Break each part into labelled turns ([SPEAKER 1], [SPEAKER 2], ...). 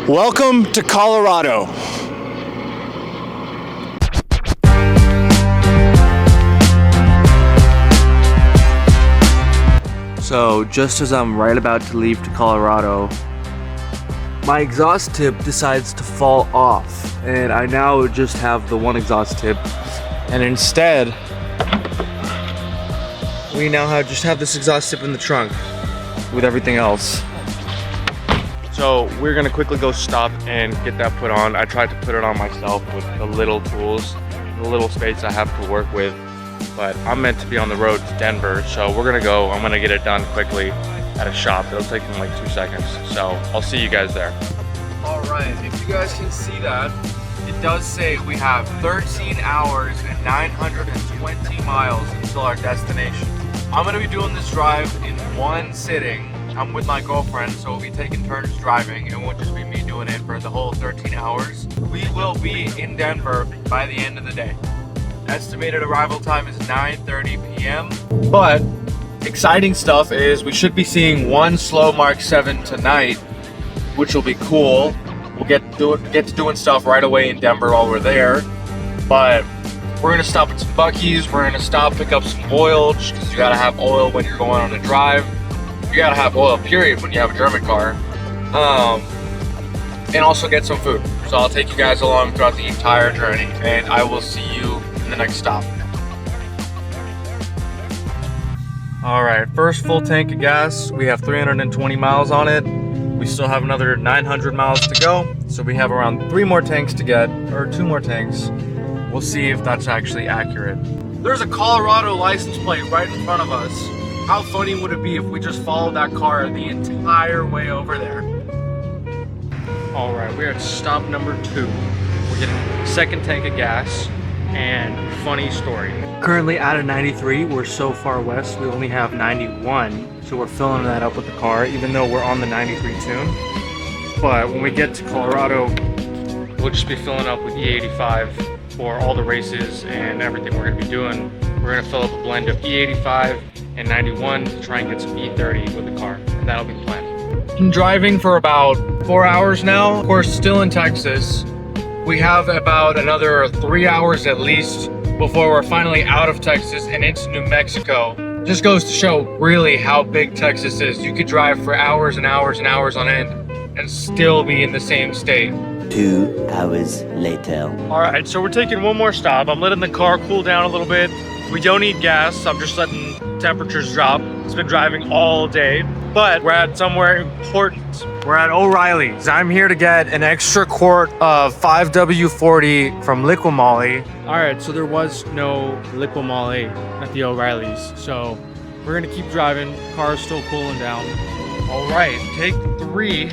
[SPEAKER 1] Welcome to Colorado.
[SPEAKER 2] So just as I'm right about to leave to Colorado, my exhaust tip decides to fall off, and I now just have the one exhaust tip, and instead we now just have this exhaust tip in the trunk with everything else. So we're gonna quickly go stop and get that put on. I tried to put it on myself with the little tools, the little space I have to work with, but I'm meant to be on the road to Denver, so we're gonna go. I'm gonna get it done quickly at a shop. It'll take me like 2 seconds, so I'll see you guys there. All right, if you guys can see that, it does say we have 13 hours and 920 miles until our destination. I'm gonna be doing this drive in one sitting. I'm with my girlfriend, so we'll be taking turns driving. It won't just be me doing it for the whole 13 hours. We will be in Denver by the end of the day. Estimated arrival time is 9:30 p.m. But exciting stuff is we should be seeing one slow Mark 7 tonight, which will be cool. We'll get to doing stuff right away in Denver while we're there. But we're gonna stop at some Buc-ee's. We're gonna stop, pick up some oil, just because you gotta have oil when you're going on a drive. You gotta have oil, period, when you have a German car. And also get some food. So I'll take you guys along throughout the entire journey, and I will see you in the next stop. All right, first full tank of gas. We have 320 miles on it. We still have another 900 miles to go. So we have around 3 more tanks to get, or 2 more tanks. We'll see if that's actually accurate. There's a Colorado license plate right in front of us. How funny would it be if we just followed that car the entire way over there? All right, we're at stop number 2. We're getting a second tank of gas, and funny story. Currently out of 93, we're so far west, we only have 91. So we're filling that up with the car, even though we're on the 93 tune. But when we get to Colorado, we'll just be filling up with E85 for all the races and everything we're gonna be doing. We're gonna fill up a blend of E85 and 91 to try and get some E30 with the car, and that'll be the plan. I'm driving for about 4 hours now. Of course, still in Texas. We have about another 3 hours at least before we're finally out of Texas and into New Mexico. Just goes to show really how big Texas is. You could drive for hours and hours and hours on end and still be in the same state.
[SPEAKER 3] 2 hours later.
[SPEAKER 2] All right, so we're taking one more stop. I'm letting the car cool down a little bit. We don't need gas, so I'm just letting temperatures drop. It's been driving all day, but we're at somewhere important. We're at O'Reilly's. I'm here to get an extra quart of 5W40 from Liqui-Moly. All right, so there was no Liqui-Moly at the O'Reilly's, so we're gonna keep driving. Car's still cooling down. All right, take 3,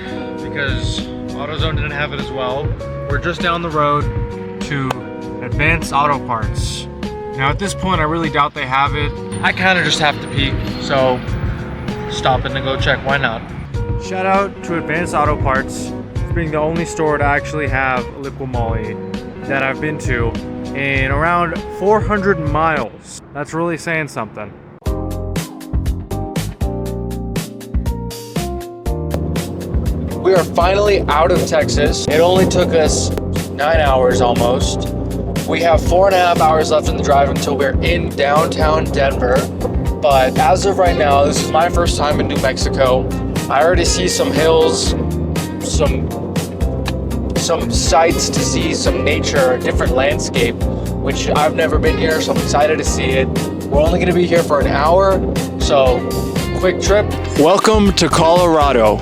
[SPEAKER 2] because AutoZone didn't have it as well. We're just down the road to Advanced Auto Parts. Now at this point, I really doubt they have it. I kind of just have to pee, so stop in and go check, why not? Shout out to Advanced Auto Parts for being the only store to actually have Liqui-Moly that I've been to in around 400 miles. That's really saying something. We are finally out of Texas. It only took us 9 hours almost. We have 4.5 hours left in the drive until we're in downtown Denver. But as of right now, this is my first time in New Mexico. I already see some hills, some sights to see, some nature, a different landscape, which I've never been here, so I'm excited to see it. We're only gonna be here for an hour, so quick trip.
[SPEAKER 1] Welcome to Colorado.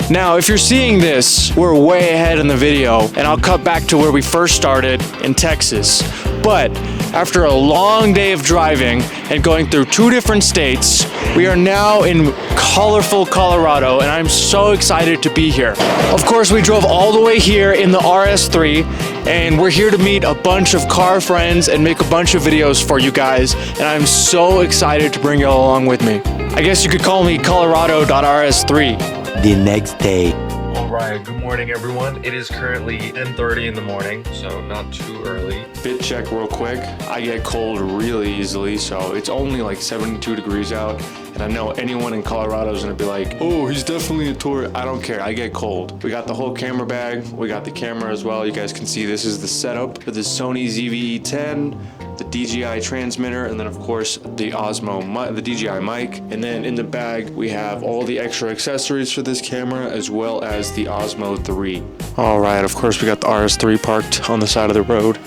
[SPEAKER 1] Now, if you're seeing this, we're way ahead in the video, and I'll cut back to where we first started in Texas. But after a long day of driving and going through 2 different states, we are now in colorful Colorado, and I'm so excited to be here. Of course, we drove all the way here in the RS3, and we're here to meet a bunch of car friends and make a bunch of videos for you guys, and I'm so excited to bring you all along with me. I guess you could call me Colorado.RS3.
[SPEAKER 3] The next day.
[SPEAKER 2] All right, good morning everyone. It is currently 10:30 in the morning, so not too early.
[SPEAKER 1] Fit check real quick. I get cold really easily, so it's only like 72 degrees out, And I know anyone in Colorado is gonna be like, oh, he's definitely a tourist. I don't care, I get cold. We got the whole camera bag, we got the camera as well. You guys can see this is the setup for the Sony ZV-E10, the DJI transmitter, and then of course the Osmo, the DJI mic. And then in the bag, we have all the extra accessories for this camera as well as the Osmo 3. All right, of course we got the RS3 parked on the side of the road.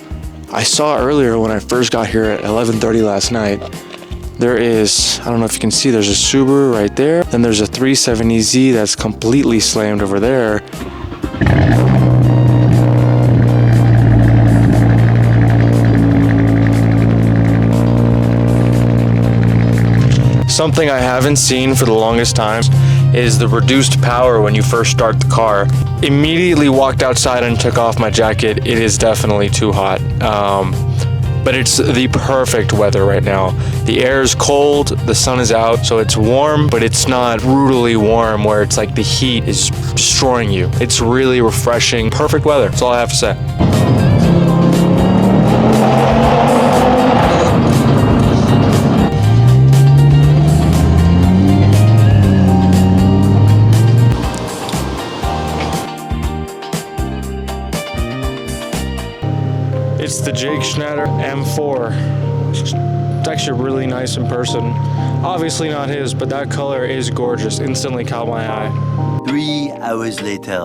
[SPEAKER 1] I saw earlier when I first got here at 11:30 last night, there is, I don't know if you can see, there's a Subaru right there. Then there's a 370Z that's completely slammed over there. Something I haven't seen for the longest time is the reduced power when you first start the car. Immediately walked outside and took off my jacket. It is definitely too hot. But it's the perfect weather right now. The air is cold, the sun is out, so it's warm, but it's not brutally warm where it's like the heat is destroying you. It's really refreshing, perfect weather. That's all I have to say. It's the Jake Schneider M4. It's actually really nice in person. Obviously not his, but that color is gorgeous. Instantly caught my eye.
[SPEAKER 3] 3 hours later.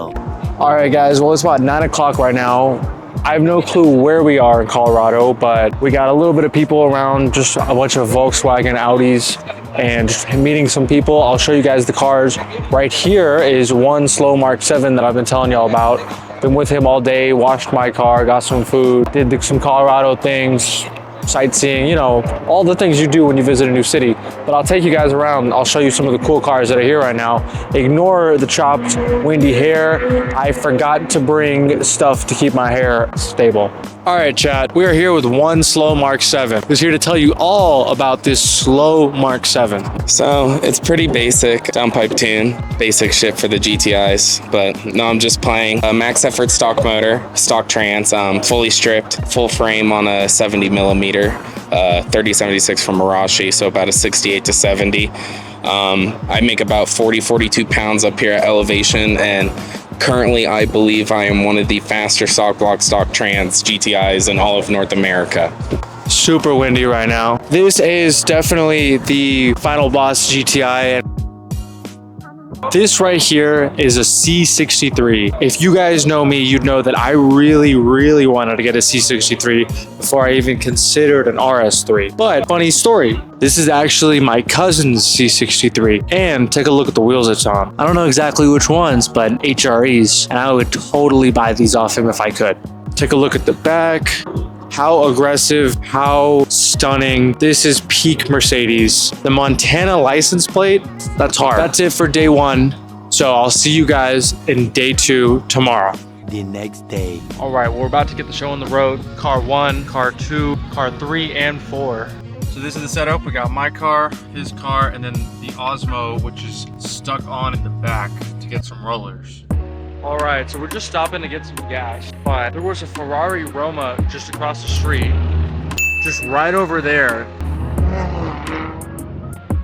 [SPEAKER 1] All right, guys. Well, it's about 9 o'clock right now. I have no clue where we are in Colorado, but we got a little bit of people around, just a bunch of Volkswagen Audis, and just meeting some people. I'll show you guys the cars. Right here is one slow Mark 7 that I've been telling y'all about. Been with him all day, washed my car, got some food, did some Colorado things, sightseeing, you know, all the things you do when you visit a new city. But I'll take you guys around. I'll show you some of the cool cars that are here right now. Ignore the chopped, windy hair. I forgot to bring stuff to keep my hair stable. All right, chat, we are here with one slow Mark 7. Who's here to tell you all about this slow Mark 7.
[SPEAKER 4] So it's pretty basic downpipe tune, basic shit for the GTIs, but no, I'm just playing a max effort stock motor, stock trans, fully stripped, full frame on a 70 millimeter, 3076 from Marashi, so about a 68 to 70. I make about 42 pounds up here at elevation, and currently I believe I am one of the faster stock block stock trans GTIs in all of North America.
[SPEAKER 1] Super windy right now. This is definitely the final boss GTI. This right here is a C63. If you guys know me, you'd know that I really wanted to get a C63 before I even considered an RS3. But funny story, this is actually my cousin's C63. And take a look at the wheels it's on. I don't know exactly which ones, but HREs. And I would totally buy these off him if I could. Take a look at the back. How aggressive, how stunning. This is peak Mercedes. The Montana license plate, that's hard. That's it for day 1. So I'll see you guys in day 2 tomorrow.
[SPEAKER 3] The next day.
[SPEAKER 1] All right, we're about to get the show on the road. Car 1, car 2, car 3, and 4.
[SPEAKER 2] So this is the setup. We got my car, his car, and then the Osmo, which is stuck on in the back to get some rollers.
[SPEAKER 1] All right, so we're just stopping to get some gas, but there was a Ferrari Roma just across the street, just right over there.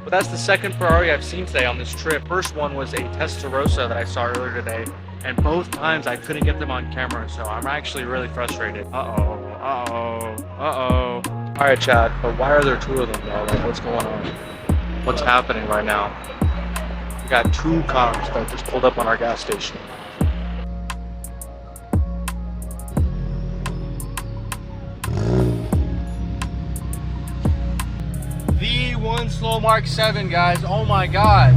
[SPEAKER 1] But that's the second Ferrari I've seen today on this trip. First one was a Testarossa that I saw earlier today, and both times I couldn't get them on camera, so I'm actually really frustrated. All right, Chad, but why are there 2 of them, though? Like, what's going on? What's happening right now? We got 2 cars that just pulled up on our gas station. The one slow Mark 7, guys. Oh my God.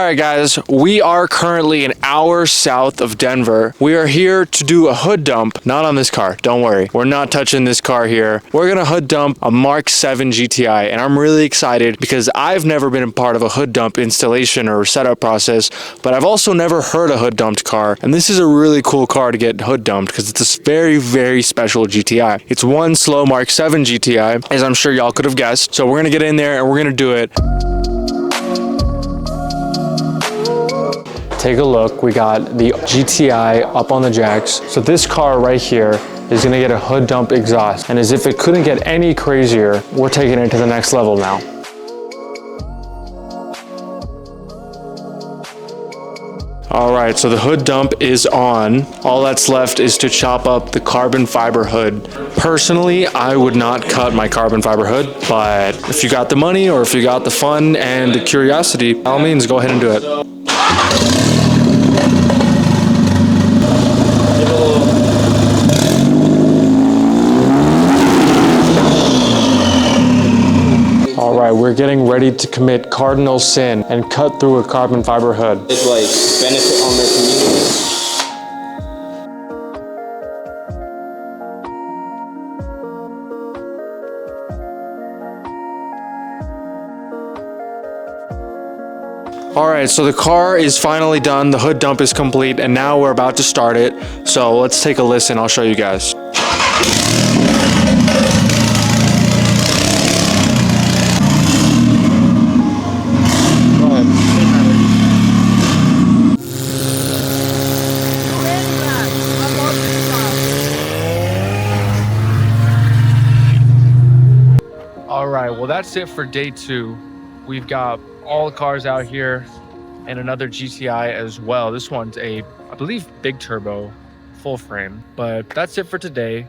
[SPEAKER 1] right, guys, we are currently an hour south of Denver. We are here to do a hood dump, not on this car, don't worry. We're not touching this car here. We're gonna hood dump a Mark 7 GTI, and I'm really excited because I've never been a part of a hood dump installation or setup process, but I've also never heard a hood dumped car, and this is a really cool car to get hood dumped because it's a very, very special GTI. It's one slow Mark 7 GTI, as I'm sure y'all could have guessed. So we're gonna get in there and we're gonna do it. Take a look, we got the GTI up on the jacks. So this car right here is gonna get a hood dump exhaust. And as if it couldn't get any crazier, we're taking it to the next level now. All right, so the hood dump is on. All that's left is to chop up the carbon fiber hood. Personally, I would not cut my carbon fiber hood, but if you got the money or if you got the fun and the curiosity, by all means, go ahead and do it. All right, we're getting ready to commit cardinal sin and cut through a carbon fiber hood.
[SPEAKER 4] It's like benefit on their community.
[SPEAKER 1] All right, so the car is finally done, the hood dump is complete, and now we're about to start it. So let's take a listen, I'll show you guys. All right, well, that's it for day 2. We've got all the cars out here and another GTI as well. This one's a, I believe, big turbo, full frame. But that's it for today.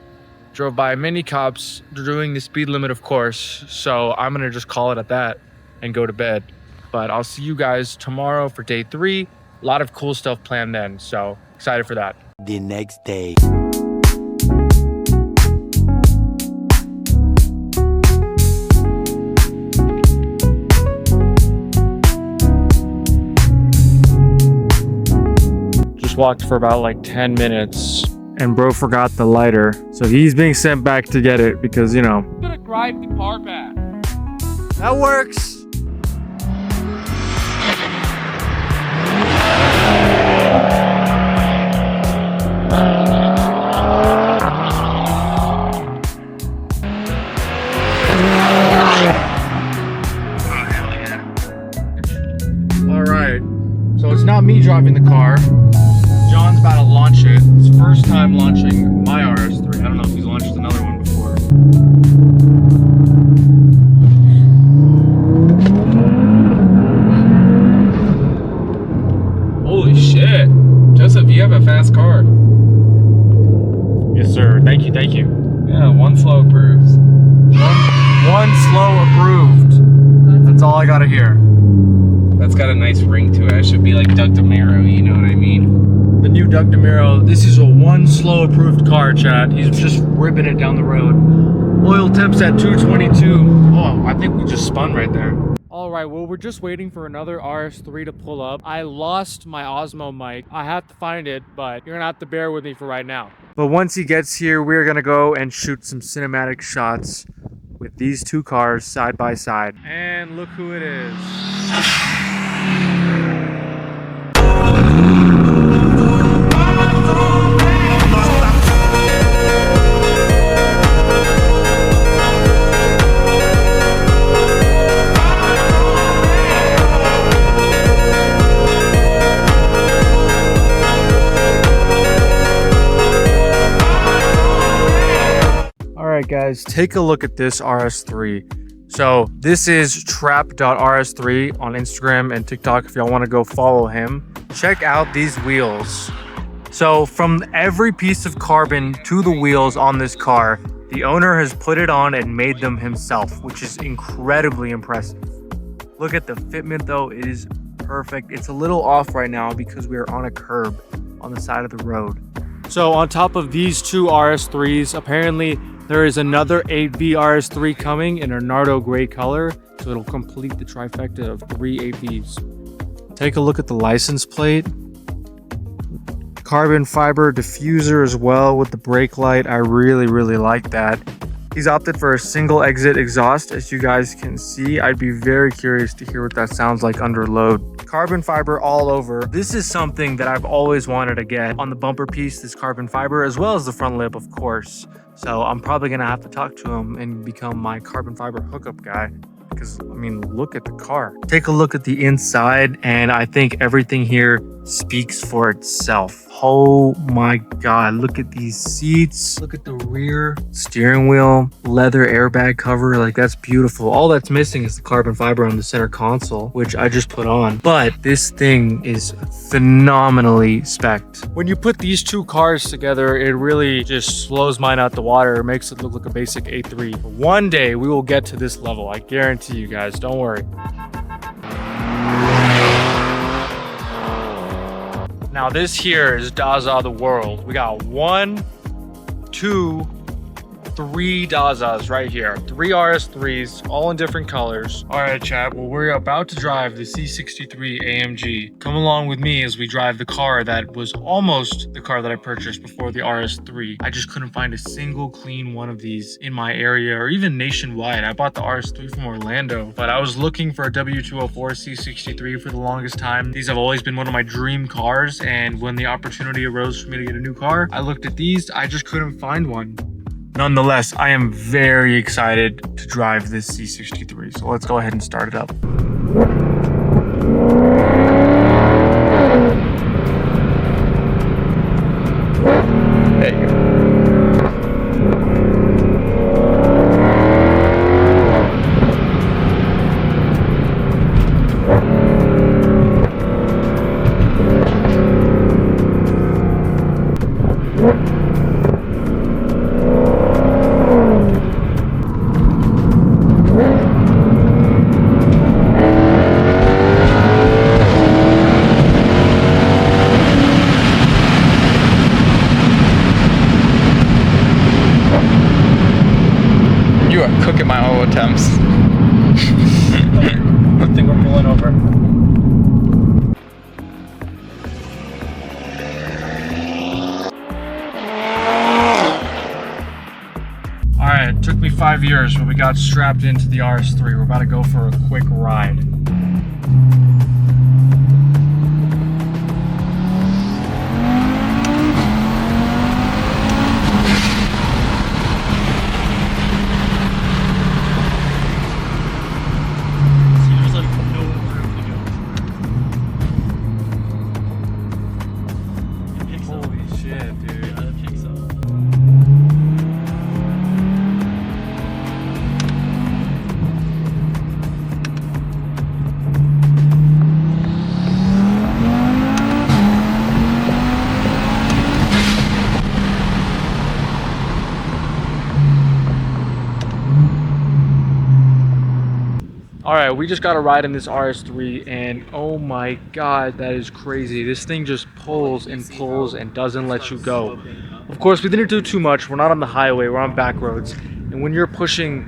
[SPEAKER 1] Drove by many cops doing the speed limit, of course. So I'm gonna just call it at that and go to bed. But I'll see you guys tomorrow for day 3. A lot of cool stuff planned then, so excited for that.
[SPEAKER 3] The next day.
[SPEAKER 1] Just walked for about like 10 minutes and bro forgot the lighter. So he's being sent back to get it because, you know.
[SPEAKER 5] I'm gonna drive the car back.
[SPEAKER 1] That works. All right, so it's not me driving the car. John's about to launch it. It's his first time launching my RS3. I don't know if he's launched another one before.
[SPEAKER 4] Holy shit. Joseph, you have a fast car.
[SPEAKER 1] Yes, sir. Thank you. Thank you.
[SPEAKER 4] Yeah, one slow approves.
[SPEAKER 1] One slow approved. That's all I gotta hear.
[SPEAKER 4] That's got a nice ring to it. It should be like Doug DeMuro, you know what I mean?
[SPEAKER 1] The new Doug DeMuro. This is a one slow approved car, chat. He's just ripping it down the road. Oil temps at 222. Oh, I think we just spun right there. All right, well, we're just waiting for another RS3 to pull up. I lost my Osmo mic. I have to find it, but you're gonna have to bear with me for right now. But once he gets here, we're gonna go and shoot some cinematic shots with these two cars side by side. And look who it is. Alright guys, take a look at this RS3. So this is trap.rs3 on Instagram and TikTok if y'all want to go follow him. Check out these wheels. So from every piece of carbon to the wheels on this car, the owner has put it on and made them himself, which is incredibly impressive. Look at the fitment though, it is perfect. It's a little off right now because we are on a curb on the side of the road. So on top of these two RS3s, apparently there is another 8V RS3 coming in a Nardo gray color, so it'll complete the trifecta of 3 8Vs. Take a look at the license plate. Carbon fiber diffuser as well with the brake light. I really like that. He's opted for a single exit exhaust, as you guys can see. I'd be very curious to hear what that sounds like under load. Carbon fiber all over. This is something that I've always wanted to get on the bumper piece, this carbon fiber, as well as the front lip, of course. So I'm probably gonna have to talk to him and become my carbon fiber hookup guy. Because, I mean, look at the car. Take a look at the inside, and I think everything here speaks for itself. Oh my God, look at these seats. Look at the rear steering wheel, leather airbag cover. Like, that's beautiful. All that's missing is the carbon fiber on the center console, which I just put on. But this thing is phenomenally spec'd. When you put these two cars together, it really just blows mine out the water. It makes it look like a basic A3. One day we will get to this level. I guarantee you guys, don't worry. Now this here is Daza the World. We got 1, 2, 3 Dazas right here. 3 RS3s, all in different colors. All right, chat. Well, we're about to drive the C63 AMG. Come along with me as we drive the car that was almost the car that I purchased before the RS3. I just couldn't find a single clean one of these in my area or even nationwide. I bought the RS3 from Orlando, but I was looking for a W204 C63 for the longest time. These have always been one of my dream cars, and when the opportunity arose for me to get a new car, I looked at these. I just couldn't find one. Nonetheless, I am very excited to drive this C63, so let's go ahead and start it up. There you go.
[SPEAKER 6] Cooking my whole attempts.
[SPEAKER 1] Good thing we're pulling over. Alright, it took me 5 years, but we got strapped into the RS3. We're about to go for a quick ride. All right, we just got a ride in this RS3, and oh my God, that is crazy. This thing just pulls and doesn't let you go. Of course, we didn't do too much. We're not on the highway, we're on back roads. And when you're pushing,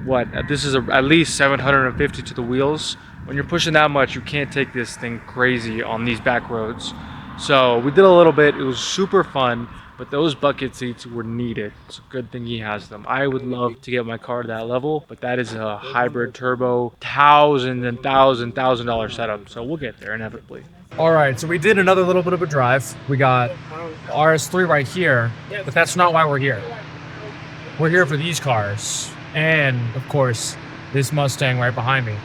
[SPEAKER 1] what, this is at least 750 to the wheels. When you're pushing that much, you can't take this thing crazy on these back roads. So we did a little bit, it was super fun. But those bucket seats were needed. It's a good thing he has them. I would love to get my car to that level, but that is a hybrid turbo, $1,000 setup. So we'll get there inevitably. All right, so we did another little bit of a drive. We got RS3 right here, but that's not why we're here. We're here for these cars. And of course, this Mustang right behind me.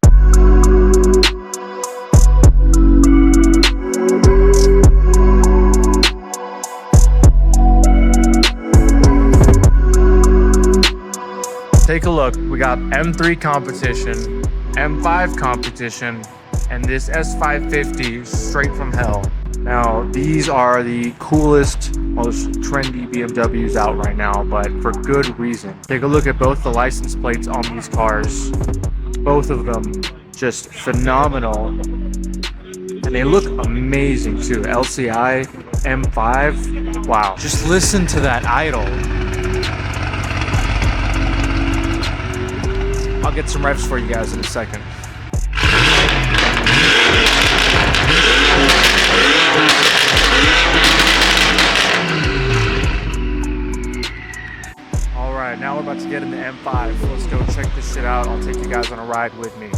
[SPEAKER 1] Take a look, we got M3 competition, M5 competition, and this S550 straight from hell. Now, these are the coolest, most trendy BMWs out right now, but for good reason. Take a look at both the license plates on these cars. Both of them just phenomenal. And they look amazing too. LCI, M5, wow. Just listen to that idle. I'll get some revs for you guys in a second. right, now we're about to get in the M5. So let's go check this shit out. I'll take you guys on a ride with me.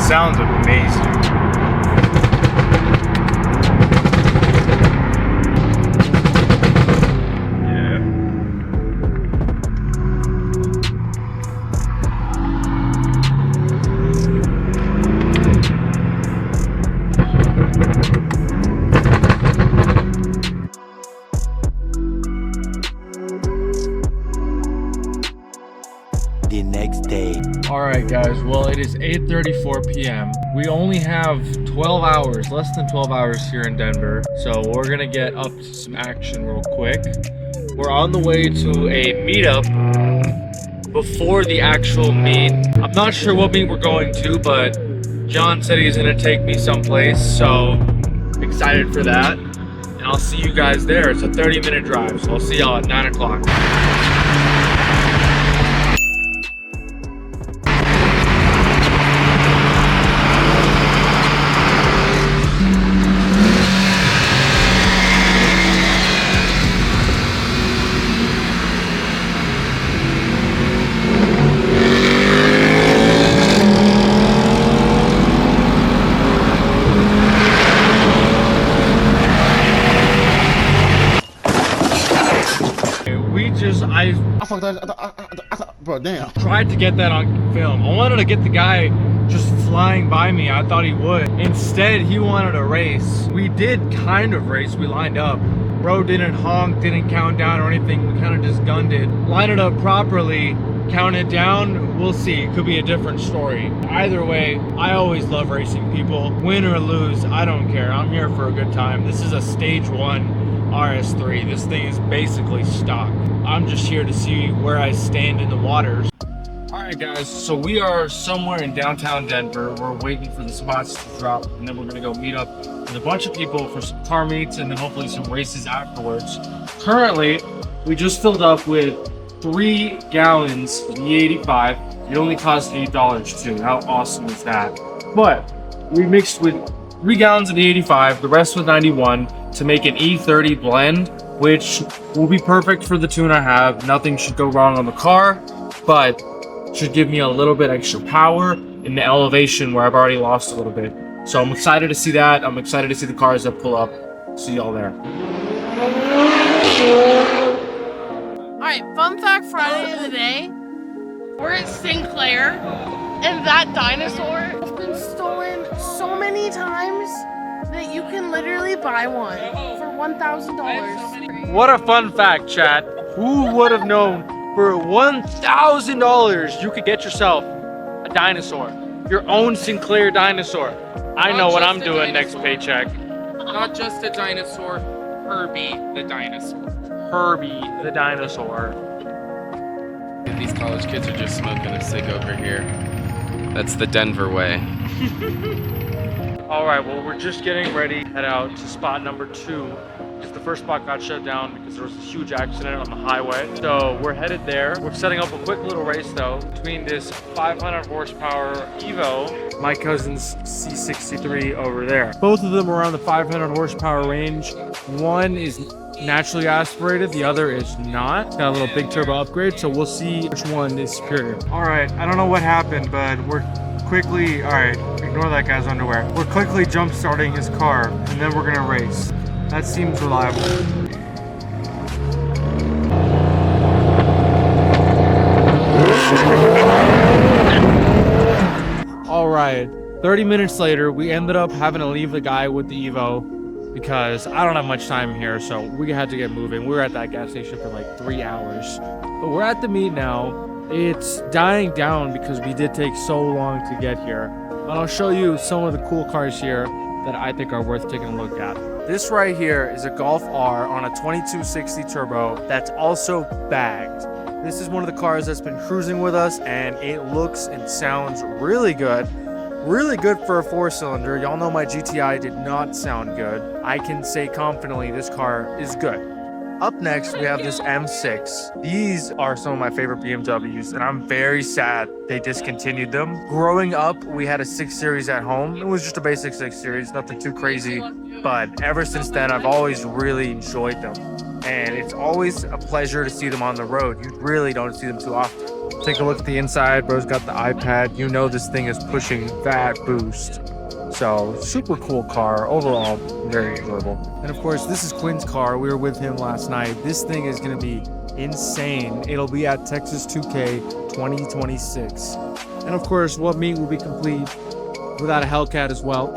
[SPEAKER 1] Sounds amazing.
[SPEAKER 3] The next day.
[SPEAKER 1] Alright guys, well it is 8:34 p.m. We only have 12 hours, less than 12 hours here in Denver. So we're gonna get up to some action real quick. We're on the way to a meetup before the actual meet. I'm not sure what meet we're going to, but John said he's gonna take me someplace, so excited for that. And I'll see you guys there. It's a 30-minute drive, so I'll see y'all at 9 o'clock.
[SPEAKER 7] Bro, damn.
[SPEAKER 1] Tried to get that on film. I wanted to get the guy just flying by me. I thought he would. Instead, he wanted to race. We did kind of race. We lined up. Bro didn't honk, didn't count down or anything. We kind of just gunned it. Line it up properly, count it down. We'll see. It could be a different story. Either way, I always love racing people. Win or lose, I don't care. I'm here for a good time. This is a stage 1 RS3. This thing is basically stock. I'm just here to see where I stand in the waters. Alright guys, so we are somewhere in downtown Denver. We're waiting for the spots to drop, and then we're gonna go meet up with a bunch of people for some car meets and then hopefully some races afterwards. Currently, we just filled up with 3 gallons of E85. It only cost $8 too. How awesome is that? But we mixed with 3 gallons of E85, the rest was 91, to make an E30 blend, which will be perfect for the tune I have. Nothing should go wrong on the car, but should give me a little bit extra power in the elevation where I've already lost a little bit. So I'm excited to see that. I'm excited to see the cars that pull up. See y'all there.
[SPEAKER 8] Alright, fun fact Friday of the day. We're at Sinclair, and that dinosaur has been stolen so many times that you can literally buy one for $1,000.
[SPEAKER 1] What a fun fact, chat. Who would have known for $1,000 you could get yourself a dinosaur? Your own Sinclair dinosaur. I know what I'm doing next paycheck.
[SPEAKER 5] Not just a dinosaur, Herbie the dinosaur.
[SPEAKER 1] Herbie the dinosaur.
[SPEAKER 4] These college kids are just smoking a cig over here. That's the Denver way.
[SPEAKER 1] All right, well, we're just getting ready to head out to spot number 2 because the first spot got shut down because there was a huge accident on the highway. So we're headed there. We're setting up a quick little race though between this 500 horsepower Evo, my cousin's C63 over there. Both of them are around the 500 horsepower range. One is naturally aspirated, the other is not. Got a little big turbo upgrade, so we'll see which one is superior. All right, I don't know what happened, but we're quickly, all right, ignore that guy's underwear. We're quickly jump starting his car, and then we're gonna race. That seems reliable. All right, 30 minutes later, we ended up having to leave the guy with the Evo because I don't have much time here, so we had to get moving. We were at that gas station for like 3 hours. But we're at the meet now. It's dying down because we did take so long to get here. But I'll show you some of the cool cars here that I think are worth taking a look at. This right here is a Golf R on a 2260 turbo that's also bagged. This is one of the cars that's been cruising with us, and it looks and sounds really good. Really good for a 4-cylinder. Y'all know my GTI did not sound good. I can say confidently this car is good. Up next, we have this M6. These are some of my favorite BMWs, and I'm very sad they discontinued them. Growing up, we had a 6 Series at home. It was just a basic 6 Series, nothing too crazy. But ever since then, I've always really enjoyed them. And it's always a pleasure to see them on the road. You really don't see them too often. Take a look at the inside. Bro's got the iPad. You know this thing is pushing that boost. So, super cool car. Overall, very enjoyable. And of course, this is Quinn's car. We were with him last night. This thing is going to be insane. It'll be at Texas 2K 2026. And of course, what meet will be complete without a Hellcat as well.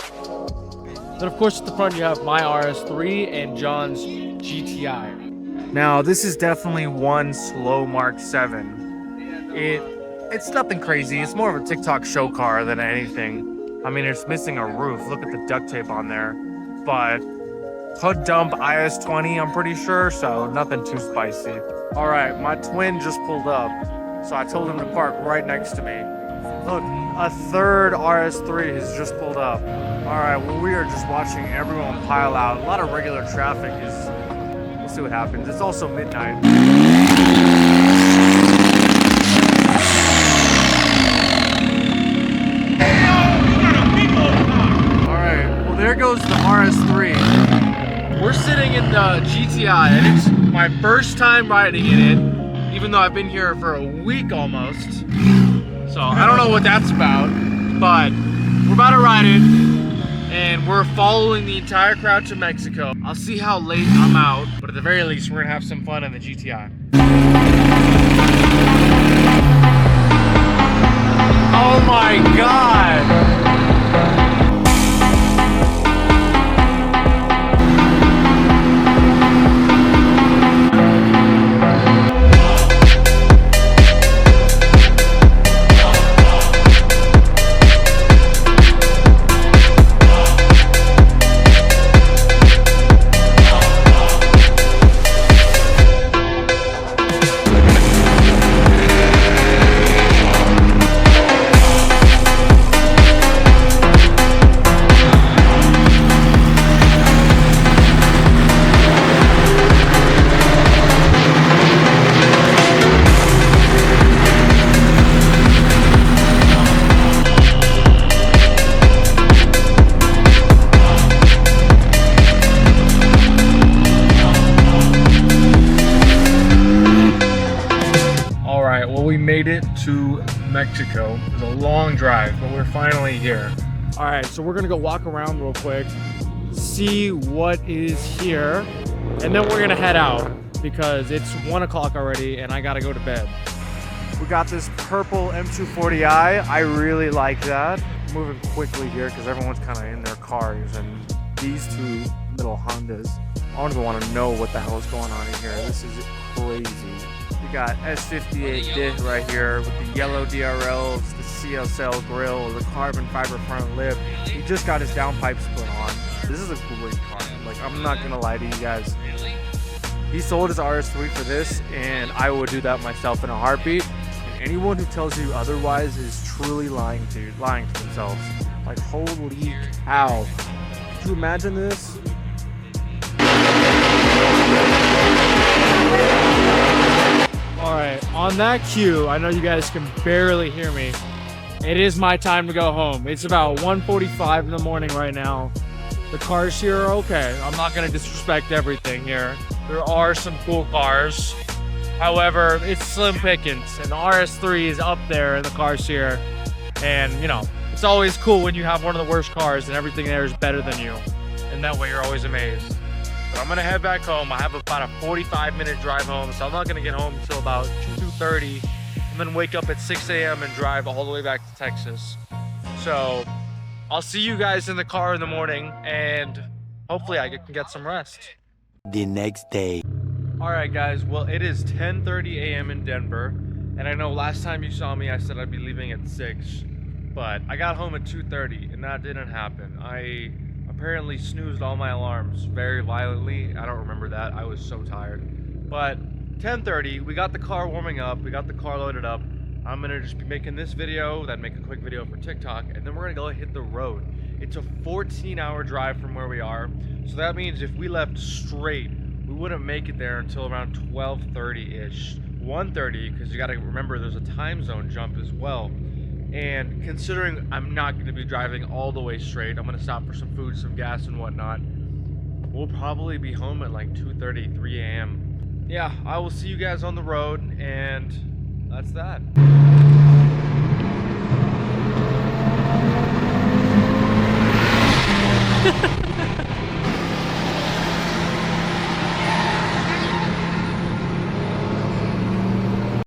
[SPEAKER 1] Then of course, at the front, you have my RS3 and John's GTI. Now, this is definitely one slow Mark 7. It's nothing crazy. It's more of a TikTok show car than anything. I mean, it's missing a roof. Look at the duct tape on there. But hood dump IS20, I'm pretty sure, so nothing too spicy. All right, my twin just pulled up, so I told him to park right next to me. Look, a third RS3 has just pulled up. All right, well, we are just watching everyone pile out. A lot of regular traffic is, we'll see what happens. It's also midnight. There goes the RS3. We're sitting in the GTI, and it's my first time riding in it, even though I've been here for a week almost. So I don't know what that's about, but we're about to ride it, and we're following the entire crowd to Mexico. I'll see how late I'm out, but at the very least, we're gonna have some fun in the GTI. Oh my God! Made it to Mexico. It was a long drive, but we're finally here. All right, so we're gonna go walk around real quick, see what is here, and then we're gonna head out because it's 1 o'clock already and I gotta go to bed. We got this purple M240i. I really like that. I'm moving quickly here because everyone's kind of in their cars, and these two little Hondas, I don't even want to know what the hell is going on in here. This is crazy. We got S58 diff right here with the yellow DRLs, the CSL grill, the carbon fiber front lip. He just got his downpipes put on. This is a great car. Like, I'm not gonna lie to you guys. He sold his RS3 for this, and I would do that myself in a heartbeat. And anyone who tells you otherwise is truly lying to themselves. Like, holy cow. Could you imagine this? Alright, on that cue, I know you guys can barely hear me. It is my time to go home. It's about 1:45 in the morning right now. The cars here are okay. I'm not going to disrespect everything here. There are some cool cars. However, it's slim pickings, and the RS3 is up there in the cars here. And, you know, it's always cool when you have one of the worst cars and everything there is better than you. And that way you're always amazed. But I'm gonna head back home. I have about a 45-minute drive home, so I'm not gonna get home until about 2:30, and then wake up at 6 a.m. and drive all the way back to Texas. So I'll see you guys in the car in the morning, and
[SPEAKER 2] hopefully I can get some rest.
[SPEAKER 3] The next day.
[SPEAKER 2] All right, guys. Well, it is 10:30 a.m. in Denver, and I know last time you saw me, I said I'd be leaving at 6, but I got home at 2:30, and that didn't happen. I apparently snoozed all my alarms very violently. I don't remember that. I was so tired. But 10:30, we got the car warming up. We got the car loaded up. I'm gonna just be making this video, then make a quick video for TikTok, and then we're gonna go hit the road. It's a 14-hour drive from where we are, so that means if we left straight, we wouldn't make it there until around 12:30-ish, 1:30, because you gotta remember there's a time zone jump as well. And considering I'm not gonna be driving all the way straight, I'm gonna stop for some food, some gas and whatnot, we'll probably be home at like 2:30, 3 a.m. Yeah, I will see you guys on the road, and that's that.